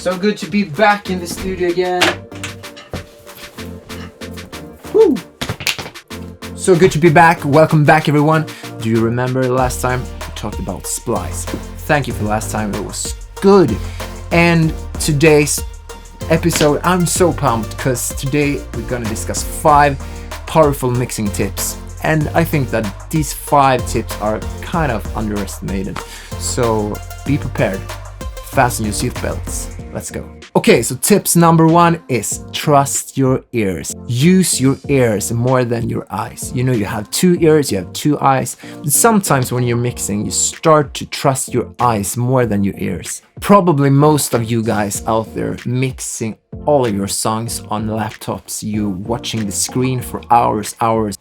So good to be back in the studio again. Woo! So good to be back. Welcome back, everyone. Do you remember last time we talked about splice? Thank you for last time. It was good. And today's episode, I'm so pumped because today we're gonna discuss 5 powerful mixing tips. And I think that these 5 tips are kind of underestimated. So be prepared. Fasten your seatbelts. Let's go. Okay, so tips number 1 is trust your ears. Use your ears more than your eyes. You know, you have 2 ears, you have 2 eyes. But sometimes when you're mixing, you start to trust your eyes more than your ears. Probably most of you guys out there mixing all of your songs on laptops, you watching the screen for hours.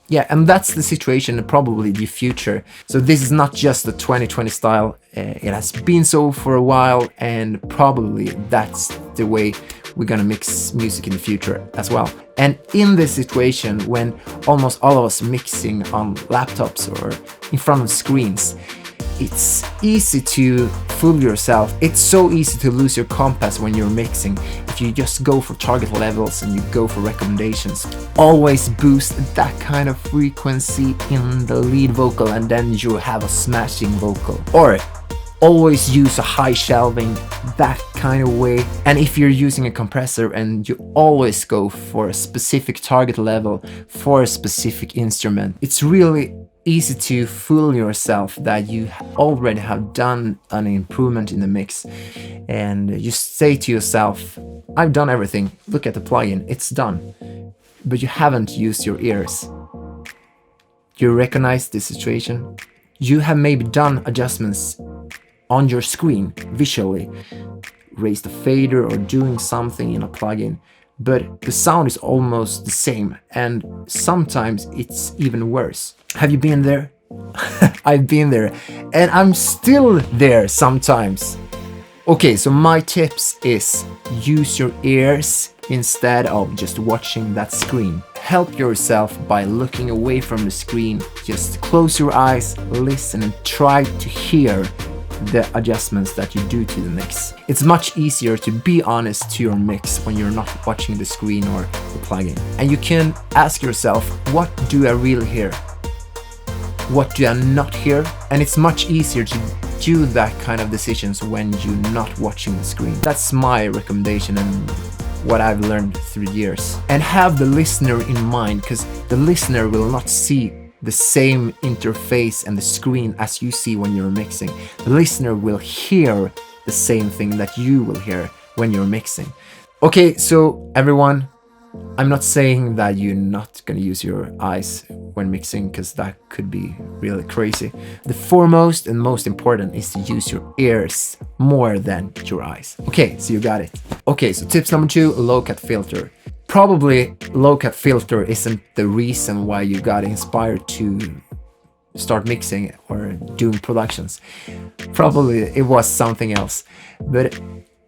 Yeah, and that's the situation and probably the future. So this is not just the 2020 style. It has been so for a while, and probably that's the way we're gonna mix music in the future as well. And in this situation, when almost all of us mixing on laptops or in front of screens, it's easy to fool yourself. It's so easy to lose your compass when you're mixing. If you just go for target levels and you go for recommendations, always boost that kind of frequency in the lead vocal and then you have a smashing vocal. Or always use a high shelving, that kind of way. And if you're using a compressor and you always go for a specific target level for a specific instrument, it's really easy to fool yourself that you already have done an improvement in the mix. And you say to yourself, I've done everything, look at the plugin, it's done. But you haven't used your ears. You recognize this situation? You have maybe done adjustments on your screen visually, raise the fader or doing something in a plugin, but the sound is almost the same, and sometimes it's even worse. Have you been there? I've been there, and I'm still there sometimes. Okay, so my tips is use your ears instead of just watching that screen. Help yourself by looking away from the screen. Just close your eyes, listen, and try to hear the adjustments that you do to the mix. It's much easier to be honest to your mix when you're not watching the screen or the plugin. And you can ask yourself, what do I really hear? What do I not hear? And it's much easier to do that kind of decisions when you're not watching the screen. That's my recommendation and what I've learned through the years. And have the listener in mind, because the listener will not see the same interface and the screen as you see when you're mixing. The listener will hear the same thing that you will hear when you're mixing. Okay, so everyone, I'm not saying that you're not gonna use your eyes when mixing, because that could be really crazy. The foremost and most important is to use your ears more than your eyes. Okay, so you got it. Okay, so tips number 2, low cut filter. Probably low cut filter isn't the reason why you got inspired to start mixing or doing productions. Probably it was something else. But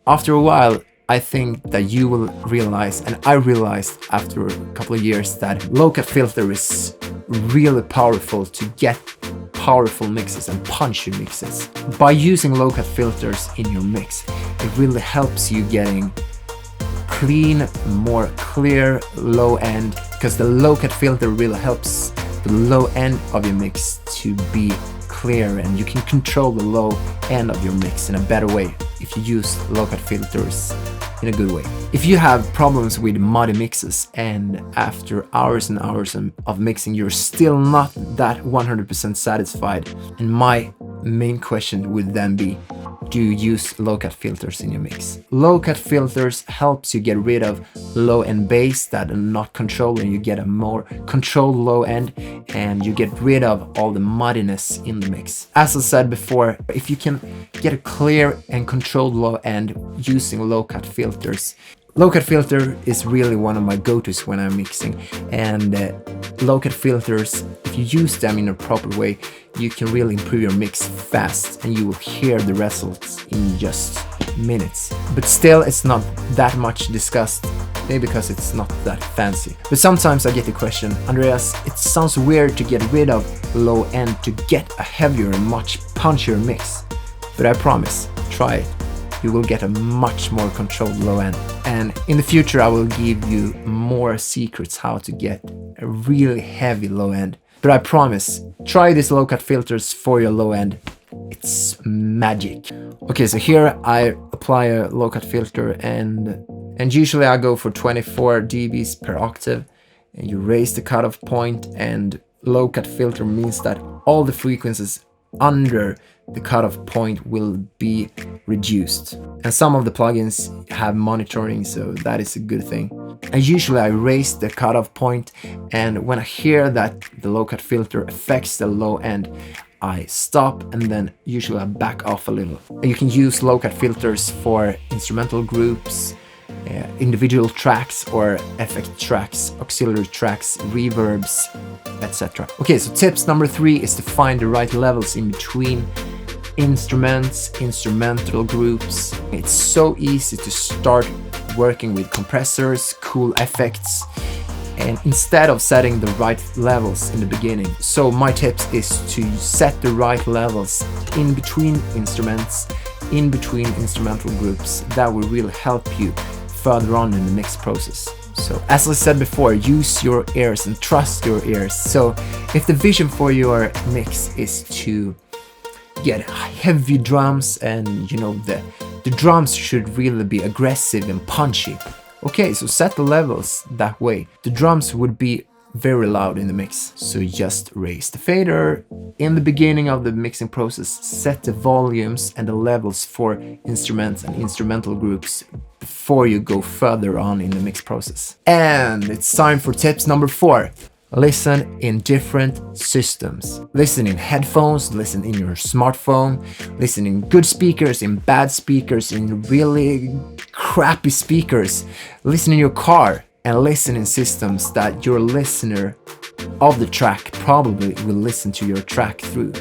after a while, I think that you will realize, and I realized after a couple of years, that low cut filter is really powerful to get powerful mixes and punchy mixes. By using low cut filters in your mix, it really helps you getting clean, more clear low end, because the low cut filter really helps the low end of your mix to be clear, and you can control the low end of your mix in a better way if you use low cut filters in a good way. If you have problems with muddy mixes and after hours and hours of mixing you're still not that 100% satisfied, and my main question would then be, do you use low cut filters in your mix? Low cut filters helps you get rid of low end bass that are not controlled, and you get a more controlled low end, and you get rid of all the muddiness in the mix. As I said before, if you can get a clear and controlled low end using low cut filters, low cut filter is really one of my go-tos when I'm mixing, and low cut filters, if you use them in a proper way, you can really improve your mix fast and you will hear the results in just minutes. But still, it's not that much discussed, maybe because it's not that fancy. But sometimes I get the question, Andreas, it sounds weird to get rid of low end to get a heavier and much punchier mix. But I promise, try it. you will get a much more controlled low end. And in the future, I will give you more secrets how to get a really heavy low end. But I promise, try these low cut filters for your low end. It's magic. Okay, so here I apply a low cut filter, and usually I go for 24 dBs per octave. And you raise the cutoff point, and low cut filter means that all the frequencies under the cutoff point will be reduced. And some of the plugins have monitoring, so that is a good thing. And usually I raise the cutoff point, and when I hear that the low cut filter affects the low end, I stop, and then usually I back off a little. You can use low cut filters for instrumental groups, individual tracks or effect tracks, auxiliary tracks, reverbs, etc. Okay, so tips number 3 is to find the right levels in between instruments, instrumental groups. It's so easy to start working with compressors, cool effects, and instead of setting the right levels in the beginning. So my tips is to set the right levels in between instruments, in between instrumental groups. That will really help you further on in the mix process. So as I said before, use your ears and trust your ears. So if the vision for your mix is to get heavy drums, and you know the drums should really be aggressive and punchy, okay, so set the levels that way. The drums would be very loud in the mix, so just raise the fader in the beginning of the mixing process. Set the volumes and the levels for instruments and instrumental groups before you go further on in the mix process. And it's time for tips number 4. Listen in different systems. Listen in headphones, listen in your smartphone, listen in good speakers, in bad speakers, in really crappy speakers. Listen in your car, and listen in systems that your listener of the track probably will listen to your track through.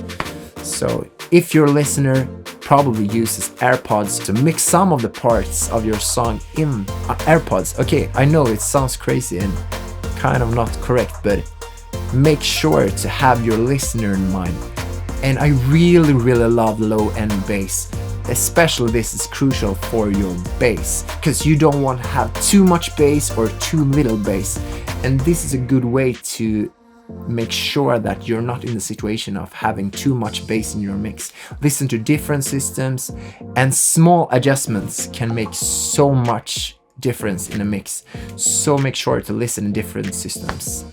So if your listener probably uses AirPods to mix some of the parts of your song in AirPods, okay, I know it sounds crazy and kind of not correct, but make sure to have your listener in mind. And I really love low end bass. Especially this is crucial for your bass, because you don't want to have too much bass or too little bass. And this is a good way to make sure that you're not in the situation of having too much bass in your mix. Listen to different systems, and small adjustments can make so much difference in a mix. So make sure to listen in different systems.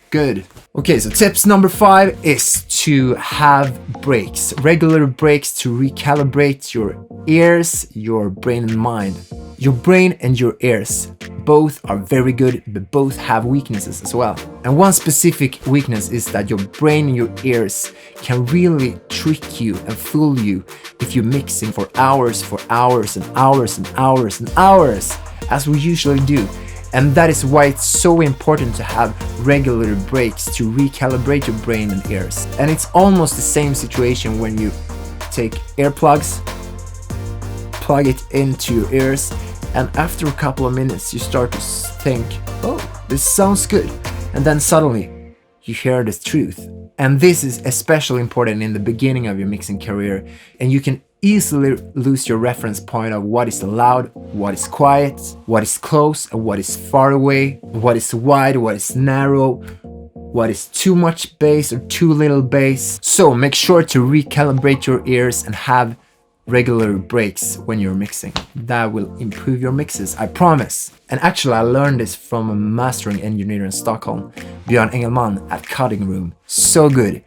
Good. Okay, so tips number 5 is to have breaks, regular breaks to recalibrate your ears, your brain and mind. Your brain and your ears both are very good, but both have weaknesses as well. And one specific weakness is that your brain and your ears can really trick you and fool you if you're mixing for hours and hours and hours and hours, as we usually do. And that is why it's so important to have regular breaks to recalibrate your brain and ears. And it's almost the same situation when you take earplugs, plug it into your ears, and after a couple of minutes you start to think, oh, this sounds good. And then suddenly you hear the truth. And this is especially important in the beginning of your mixing career, and you can easily lose your reference point of what is loud, what is quiet, what is close and what is far away, what is wide, what is narrow, what is too much bass or too little bass. So make sure to recalibrate your ears and have regular breaks when you're mixing. That will improve your mixes, I promise. And actually I learned this from a mastering engineer in Stockholm, Björn Engelman at Cutting Room. So good.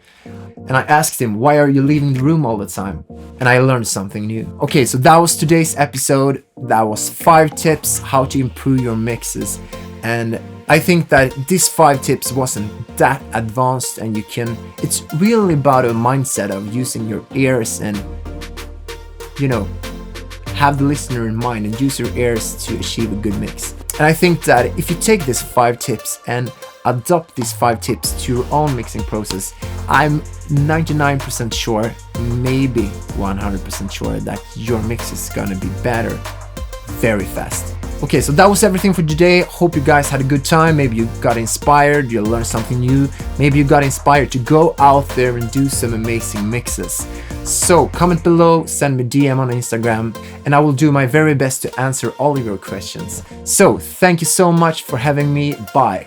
And I asked him, why are you leaving the room all the time? And I learned something new. Okay, so that was today's episode. That was 5 tips how to improve your mixes. And I think that these 5 tips wasn't that advanced, and it's really about a mindset of using your ears and, have the listener in mind and use your ears to achieve a good mix. And I think that if you take these 5 tips and adopt these 5 tips to your own mixing process, I'm 99% sure, maybe 100% sure that your mix is gonna be better very fast. Okay, so that was everything for today. Hope you guys had a good time. Maybe you got inspired, you learned something new. Maybe you got inspired to go out there and do some amazing mixes. So comment below, send me DM on Instagram, and I will do my very best to answer all of your questions. So thank you so much for having me. Bye.